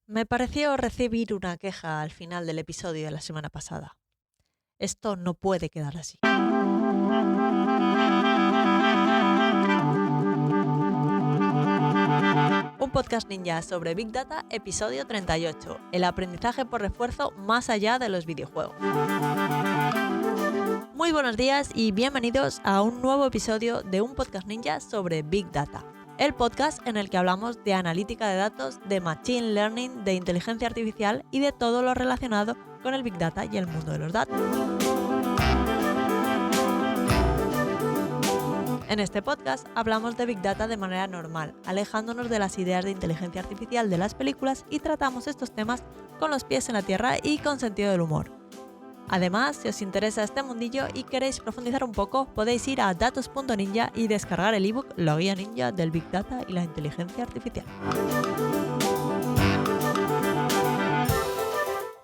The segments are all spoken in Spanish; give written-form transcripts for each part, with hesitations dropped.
Me pareció recibir una queja al final del episodio de la semana pasada. Esto no puede quedar así. Un podcast ninja sobre Big Data, episodio 38, el aprendizaje por refuerzo más allá de los videojuegos. Muy buenos días y bienvenidos a un nuevo episodio de un podcast ninja sobre Big Data. El podcast en el que hablamos de analítica de datos, de machine learning, de inteligencia artificial y de todo lo relacionado con el Big Data y el mundo de los datos. En este podcast hablamos de Big Data de manera normal, alejándonos de las ideas de inteligencia artificial de las películas y tratamos estos temas con los pies en la tierra y con sentido del humor. Además, si os interesa este mundillo y queréis profundizar un poco, podéis ir a datos.ninja y descargar el ebook La Guía Ninja del Big Data y la Inteligencia Artificial.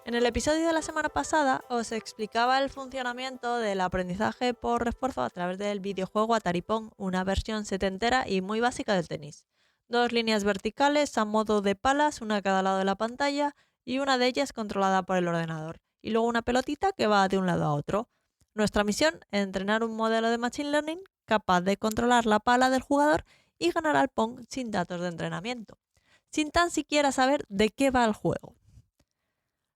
En el episodio de la semana pasada os explicaba el funcionamiento del aprendizaje por refuerzo a través del videojuego Atari Pong, una versión setentera y muy básica del tenis. 2 líneas verticales a modo de palas, una a cada lado de la pantalla y una de ellas controlada por el ordenador. Y luego una pelotita que va de un lado a otro. Nuestra misión es entrenar un modelo de Machine Learning capaz de controlar la pala del jugador y ganar al Pong sin datos de entrenamiento, sin tan siquiera saber de qué va el juego.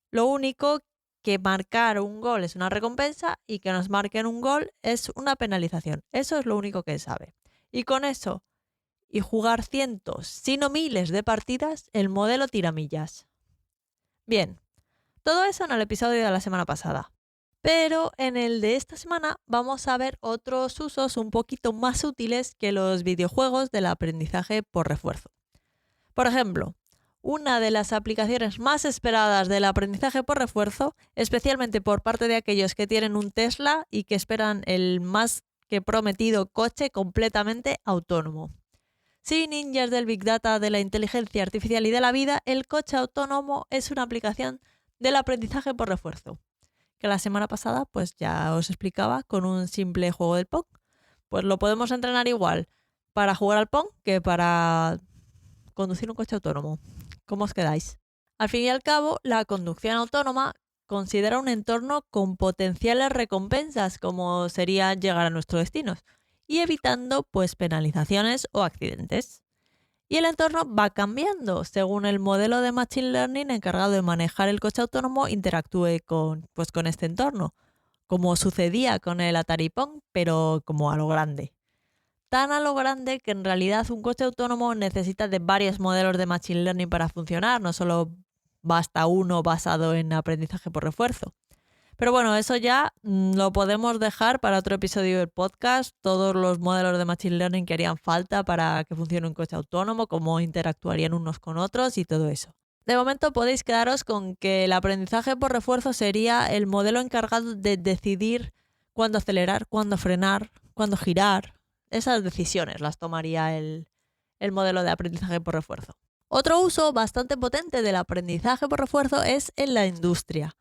Lo único que marcar un gol es una recompensa y que nos marquen un gol es una penalización. Eso es lo único que sabe. Y con eso y jugar cientos, si no miles de partidas, el modelo tira millas. Bien, todo eso en el episodio de la semana pasada. Pero en el de esta semana vamos a ver otros usos un poquito más útiles que los videojuegos del aprendizaje por refuerzo. Por ejemplo, una de las aplicaciones más esperadas del aprendizaje por refuerzo, especialmente por parte de aquellos que tienen un Tesla y que esperan el más que prometido coche completamente autónomo. Sí, ninjas del Big Data, de la inteligencia artificial y de la vida, el coche autónomo es una aplicación del aprendizaje por refuerzo, que la semana pasada pues ya os explicaba con un simple juego del Pong. Pues lo podemos entrenar igual para jugar al Pong que para conducir un coche autónomo. ¿Cómo os quedáis? Al fin y al cabo, la conducción autónoma considera un entorno con potenciales recompensas, como sería llegar a nuestros destinos, y evitando pues penalizaciones o accidentes. Y el entorno va cambiando según el modelo de Machine Learning encargado de manejar el coche autónomo interactúe con este entorno, como sucedía con el Atari Pong, pero como a lo grande. Tan a lo grande que en realidad un coche autónomo necesita de varios modelos de Machine Learning para funcionar, no solo basta uno basado en aprendizaje por refuerzo. Pero bueno, eso ya lo podemos dejar para otro episodio del podcast, todos los modelos de Machine Learning que harían falta para que funcione un coche autónomo, cómo interactuarían unos con otros y todo eso. De momento podéis quedaros con que el aprendizaje por refuerzo sería el modelo encargado de decidir cuándo acelerar, cuándo frenar, cuándo girar. Esas decisiones las tomaría el modelo de aprendizaje por refuerzo. Otro uso bastante potente del aprendizaje por refuerzo es en la industria,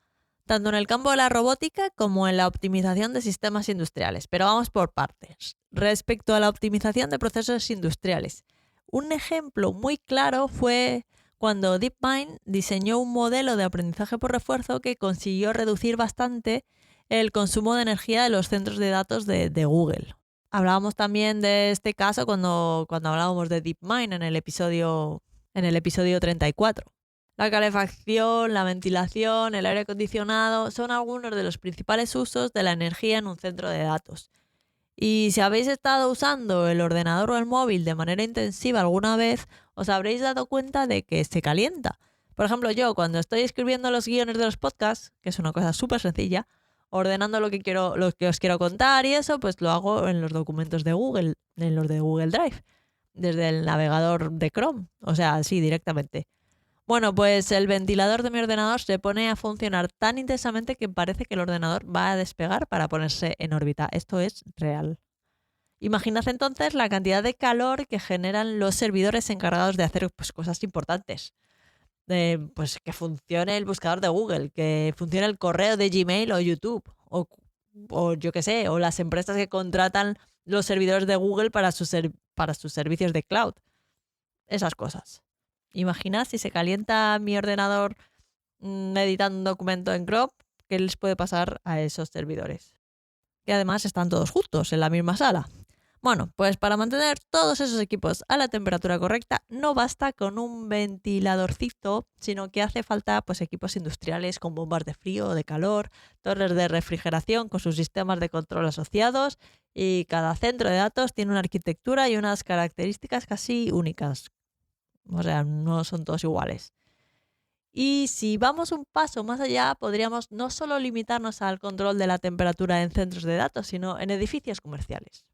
tanto en el campo de la robótica como en la optimización de sistemas industriales. Pero vamos por partes. Respecto a la optimización de procesos industriales, un ejemplo muy claro fue cuando DeepMind diseñó un modelo de aprendizaje por refuerzo que consiguió reducir bastante el consumo de energía de los centros de datos de Google. Hablábamos también de este caso cuando hablábamos de DeepMind en el episodio 34. La calefacción, la ventilación, el aire acondicionado son algunos de los principales usos de la energía en un centro de datos. Y si habéis estado usando el ordenador o el móvil de manera intensiva alguna vez, os habréis dado cuenta de que se calienta. Por ejemplo, yo cuando estoy escribiendo los guiones de los podcasts, que es una cosa súper sencilla, ordenando lo que os quiero contar y eso, pues lo hago en los documentos de Google, en los de Google Drive, desde el navegador de Chrome, o sea, así directamente. Bueno, pues el ventilador de mi ordenador se pone a funcionar tan intensamente que parece que el ordenador va a despegar para ponerse en órbita. Esto es real. Imaginad entonces la cantidad de calor que generan los servidores encargados de hacer pues, cosas importantes. Pues que funcione el buscador de Google, que funcione el correo de Gmail o YouTube, o yo qué sé, o las empresas que contratan los servidores de Google para sus servicios de cloud. Esas cosas. Imagina si se calienta mi ordenador editando un documento en crop, ¿qué les puede pasar a esos servidores? Que además están todos juntos en la misma sala. Bueno, pues para mantener todos esos equipos a la temperatura correcta no basta con un ventiladorcito, sino que hace falta pues equipos industriales con bombas de frío o de calor, torres de refrigeración con sus sistemas de control asociados, y cada centro de datos tiene una arquitectura y unas características casi únicas. O sea, no son todos iguales. Y si vamos un paso más allá, podríamos no solo limitarnos al control de la temperatura en centros de datos, sino en edificios comerciales.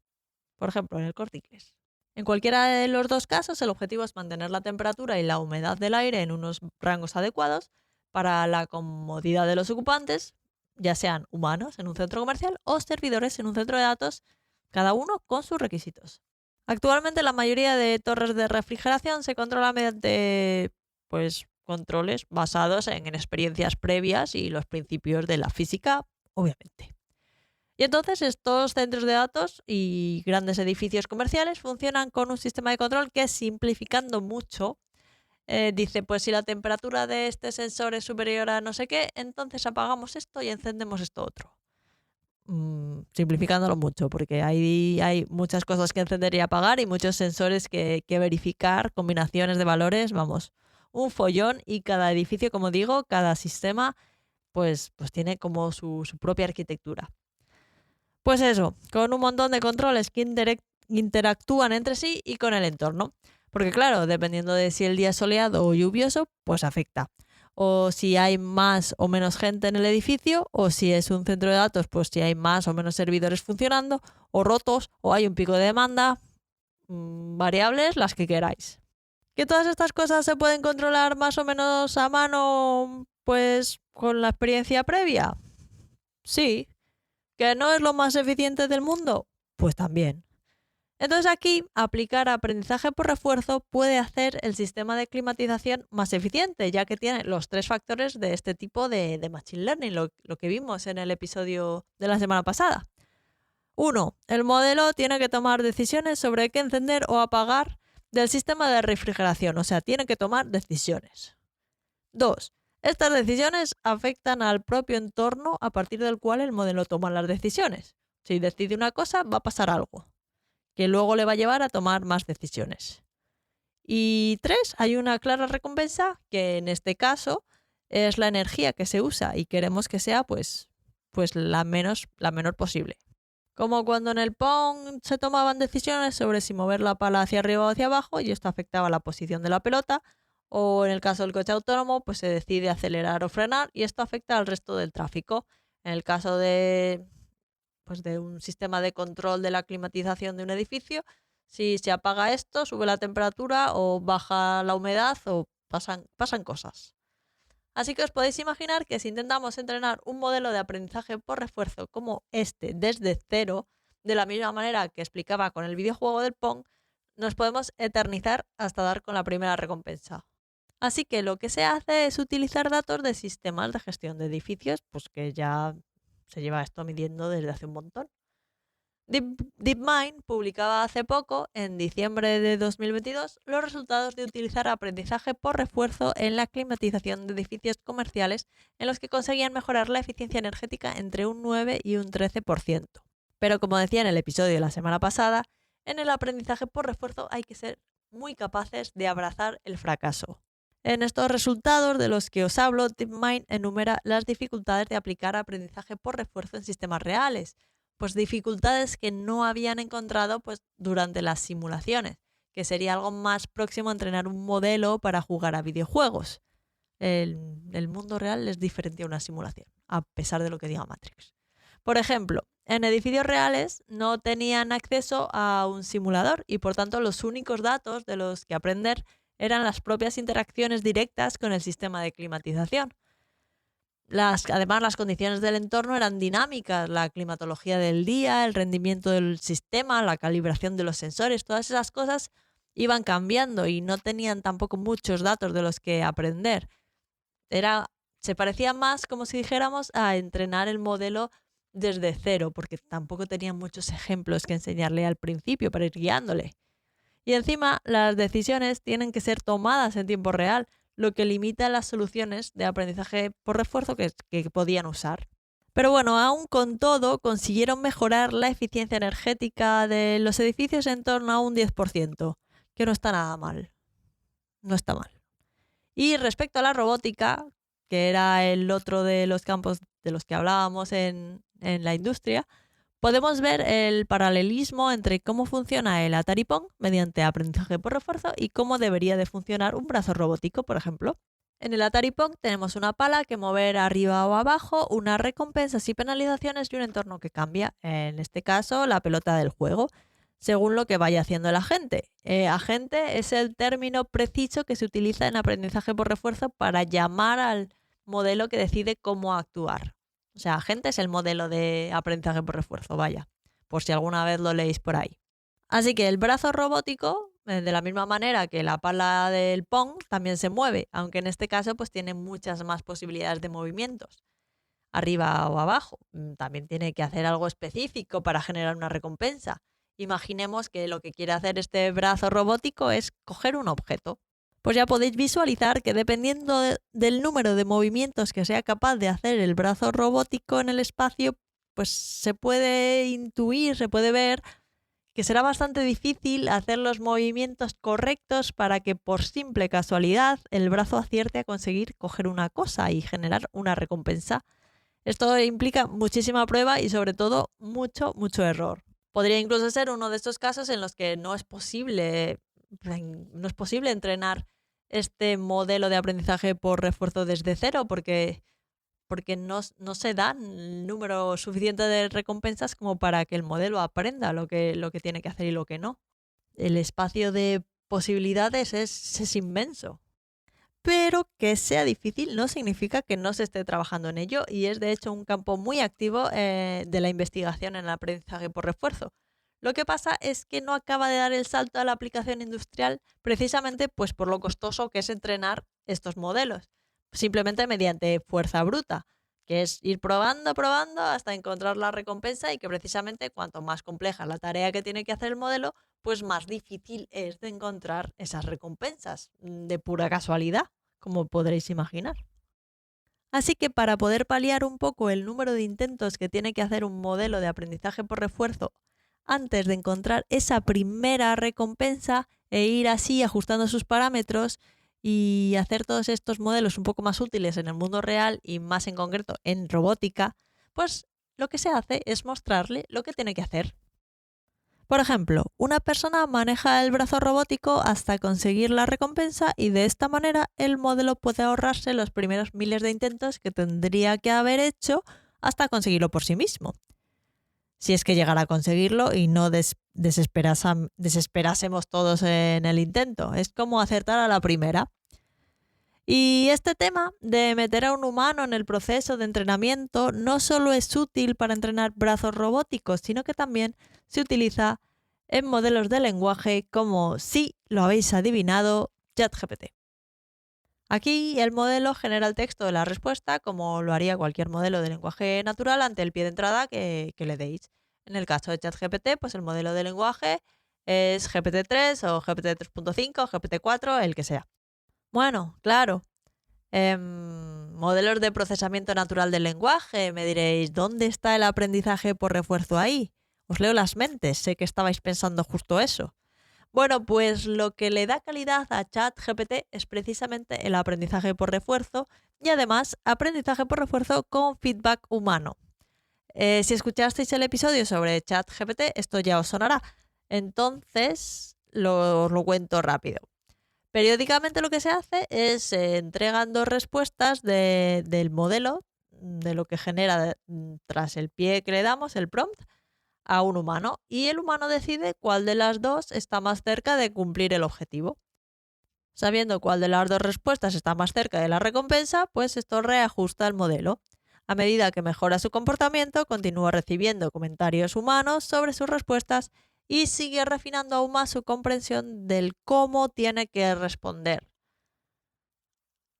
Por ejemplo, en el Corte Inglés. En cualquiera de los dos casos, el objetivo es mantener la temperatura y la humedad del aire en unos rangos adecuados para la comodidad de los ocupantes, ya sean humanos en un centro comercial o servidores en un centro de datos, cada uno con sus requisitos. Actualmente la mayoría de torres de refrigeración se controla mediante pues, controles basados en experiencias previas y los principios de la física, obviamente. Y entonces estos centros de datos y grandes edificios comerciales funcionan con un sistema de control que, simplificando mucho, dice, pues si la temperatura de este sensor es superior a no sé qué, entonces apagamos esto y encendemos esto otro. Simplificándolo mucho, porque hay muchas cosas que encender y apagar y muchos sensores que verificar, combinaciones de valores, vamos, un follón, y cada edificio, como digo, cada sistema, pues tiene como su propia arquitectura. Pues eso, con un montón de controles que interactúan entre sí y con el entorno. Porque claro, dependiendo de si el día es soleado o lluvioso, pues afecta. O si hay más o menos gente en el edificio, o si es un centro de datos, pues si hay más o menos servidores funcionando, o rotos, o hay un pico de demanda, variables las que queráis. ¿Que todas estas cosas se pueden controlar más o menos a mano, pues con la experiencia previa? Sí. ¿Que no es lo más eficiente del mundo? Pues también. Entonces aquí, aplicar aprendizaje por refuerzo puede hacer el sistema de climatización más eficiente, ya que tiene los 3 factores de este tipo de Machine Learning, lo que vimos en el episodio de la semana pasada. 1. El modelo tiene que tomar decisiones sobre qué encender o apagar del sistema de refrigeración, o sea, tiene que tomar decisiones. 2. Estas decisiones afectan al propio entorno a partir del cual el modelo toma las decisiones. Si decide una cosa, va a pasar algo, que luego le va a llevar a tomar más decisiones. Y 3, hay una clara recompensa, que en este caso es la energía que se usa y queremos que sea pues la menor posible. Como cuando en el Pong se tomaban decisiones sobre si mover la pala hacia arriba o hacia abajo y esto afectaba la posición de la pelota, o en el caso del coche autónomo, pues se decide acelerar o frenar y esto afecta al resto del tráfico. En el caso de un sistema de control de la climatización de un edificio, si se apaga esto, sube la temperatura o baja la humedad o pasan cosas. Así que os podéis imaginar que si intentamos entrenar un modelo de aprendizaje por refuerzo como este desde cero, de la misma manera que explicaba con el videojuego del Pong, nos podemos eternizar hasta dar con la primera recompensa. Así que lo que se hace es utilizar datos de sistemas de gestión de edificios, pues que ya se lleva esto midiendo desde hace un montón. DeepMind publicaba hace poco, en diciembre de 2022, los resultados de utilizar aprendizaje por refuerzo en la climatización de edificios comerciales, en los que conseguían mejorar la eficiencia energética entre un 9 y un 13%. Pero como decía en el episodio de la semana pasada, en el aprendizaje por refuerzo hay que ser muy capaces de abrazar el fracaso. En estos resultados de los que os hablo, DeepMind enumera las dificultades de aplicar aprendizaje por refuerzo en sistemas reales, pues dificultades que no habían encontrado pues, durante las simulaciones, que sería algo más próximo a entrenar un modelo para jugar a videojuegos. El mundo real es diferente a una simulación, a pesar de lo que diga Matrix. Por ejemplo, en edificios reales no tenían acceso a un simulador y por tanto los únicos datos de los que aprender eran las propias interacciones directas con el sistema de climatización. Además, las condiciones del entorno eran dinámicas, la climatología del día, el rendimiento del sistema, la calibración de los sensores, todas esas cosas iban cambiando y no tenían tampoco muchos datos de los que aprender. Se parecía más, como si dijéramos, a entrenar el modelo desde cero, porque tampoco tenían muchos ejemplos que enseñarle al principio para ir guiándole. Y encima, las decisiones tienen que ser tomadas en tiempo real, lo que limita las soluciones de aprendizaje por refuerzo que podían usar. Pero bueno, aún con todo, consiguieron mejorar la eficiencia energética de los edificios en torno a un 10%, que no está nada mal. No está mal. Y respecto a la robótica, que era el otro de los campos de los que hablábamos en la industria, podemos ver el paralelismo entre cómo funciona el Atari Pong mediante aprendizaje por refuerzo y cómo debería de funcionar un brazo robótico, por ejemplo. En el Atari Pong tenemos una pala que mover arriba o abajo, unas recompensas y penalizaciones y un entorno que cambia, en este caso la pelota del juego, según lo que vaya haciendo el agente. Agente es el término preciso que se utiliza en aprendizaje por refuerzo para llamar al modelo que decide cómo actuar. O sea, agente es el modelo de aprendizaje por refuerzo, vaya, por si alguna vez lo leéis por ahí. Así que el brazo robótico, de la misma manera que la pala del Pong, también se mueve, aunque en este caso pues tiene muchas más posibilidades de movimientos, arriba o abajo. También tiene que hacer algo específico para generar una recompensa. Imaginemos que lo que quiere hacer este brazo robótico es coger un objeto. Pues ya podéis visualizar que dependiendo del número de movimientos que sea capaz de hacer el brazo robótico en el espacio, pues se puede intuir, se puede ver que será bastante difícil hacer los movimientos correctos para que por simple casualidad el brazo acierte a conseguir coger una cosa y generar una recompensa. Esto implica muchísima prueba y sobre todo mucho error. Podría incluso ser uno de estos casos en los que no es posible entrenar este modelo de aprendizaje por refuerzo desde cero porque no se dan el número suficiente de recompensas como para que el modelo aprenda lo que tiene que hacer y lo que no. El espacio de posibilidades es inmenso. Pero que sea difícil no significa que no se esté trabajando en ello y es de hecho un campo muy activo de la investigación en el aprendizaje por refuerzo. Lo que pasa es que no acaba de dar el salto a la aplicación industrial precisamente pues por lo costoso que es entrenar estos modelos, simplemente mediante fuerza bruta, que es ir probando hasta encontrar la recompensa y que precisamente cuanto más compleja la tarea que tiene que hacer el modelo, pues más difícil es de encontrar esas recompensas de pura casualidad, como podréis imaginar. Así que para poder paliar un poco el número de intentos que tiene que hacer un modelo de aprendizaje por refuerzo antes de encontrar esa primera recompensa e ir así ajustando sus parámetros y hacer todos estos modelos un poco más útiles en el mundo real y más en concreto en robótica, pues lo que se hace es mostrarle lo que tiene que hacer. Por ejemplo, una persona maneja el brazo robótico hasta conseguir la recompensa y de esta manera el modelo puede ahorrarse los primeros miles de intentos que tendría que haber hecho hasta conseguirlo por sí mismo. Si es que llegara a conseguirlo y no desesperásemos todos en el intento. Es como acertar a la primera. Y este tema de meter a un humano en el proceso de entrenamiento no solo es útil para entrenar brazos robóticos, sino que también se utiliza en modelos de lenguaje como, si lo habéis adivinado, ChatGPT. Aquí el modelo genera el texto de la respuesta como lo haría cualquier modelo de lenguaje natural ante el pie de entrada que le deis. En el caso de ChatGPT, pues el modelo de lenguaje es GPT-3 o GPT-3.5 o GPT-4, el que sea. Bueno, claro. Modelos de procesamiento natural del lenguaje, me diréis, ¿dónde está el aprendizaje por refuerzo ahí? Os leo las mentes, sé que estabais pensando justo eso. Bueno, pues lo que le da calidad a ChatGPT es precisamente el aprendizaje por refuerzo y además aprendizaje por refuerzo con feedback humano. Si escuchasteis el episodio sobre ChatGPT, esto ya os sonará. Entonces, os lo cuento rápido. Periódicamente lo que se hace es entregando respuestas del modelo, de lo que genera tras el pie que le damos, el prompt, a un humano. Y el humano decide cuál de las dos está más cerca de cumplir el objetivo. Sabiendo cuál de las dos respuestas está más cerca de la recompensa, pues esto reajusta el modelo. A medida que mejora su comportamiento, continúa recibiendo comentarios humanos sobre sus respuestas y sigue refinando aún más su comprensión del cómo tiene que responder.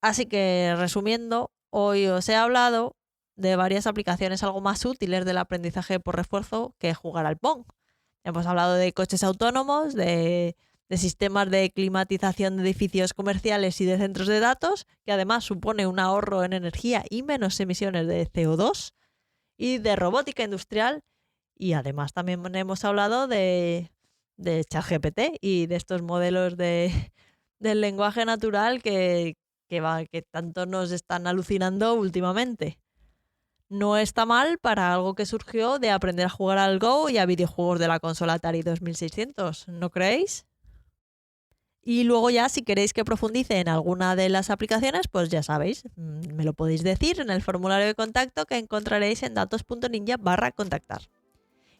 Así que, resumiendo, hoy os he hablado de varias aplicaciones algo más útiles del aprendizaje por refuerzo que jugar al Pong. Hemos hablado de coches autónomos, de de sistemas de climatización de edificios comerciales y de centros de datos, que además supone un ahorro en energía y menos emisiones de CO2, y de robótica industrial. Y además también hemos hablado de ChatGPT y de estos modelos del lenguaje natural que tanto nos están alucinando últimamente. No está mal para algo que surgió de aprender a jugar al Go y a videojuegos de la consola Atari 2600, ¿no creéis? Y luego ya, si queréis que profundice en alguna de las aplicaciones, pues ya sabéis, me lo podéis decir en el formulario de contacto que encontraréis en datos.ninja/contactar.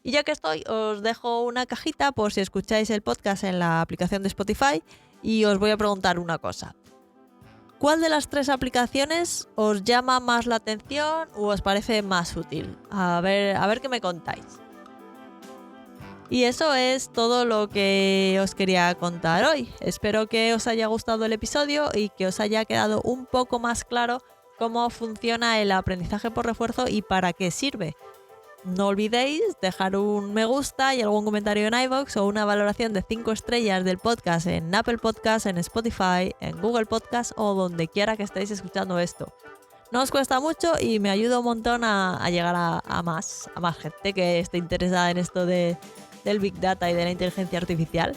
Y ya que estoy, os dejo una cajita por si escucháis el podcast en la aplicación de Spotify y os voy a preguntar una cosa. ¿Cuál de las 3 aplicaciones os llama más la atención o os parece más útil? A ver qué me contáis. Y eso es todo lo que os quería contar hoy. Espero que os haya gustado el episodio y que os haya quedado un poco más claro cómo funciona el aprendizaje por refuerzo y para qué sirve. No olvidéis dejar un me gusta y algún comentario en iVoox o una valoración de 5 estrellas del podcast en Apple Podcast, en Spotify, en Google Podcast o donde quiera que estéis escuchando esto. No os cuesta mucho y me ayuda un montón a llegar a más gente que esté interesada en esto del Big Data y de la inteligencia artificial.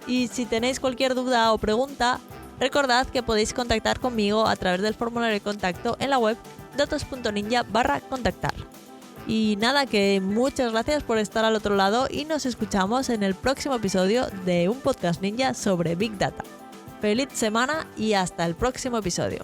Y si tenéis cualquier duda o pregunta, recordad que podéis contactar conmigo a través del formulario de contacto en la web datos.ninja/contactar. Y nada, que muchas gracias por estar al otro lado y nos escuchamos en el próximo episodio de un podcast ninja sobre Big Data. Feliz semana y hasta el próximo episodio.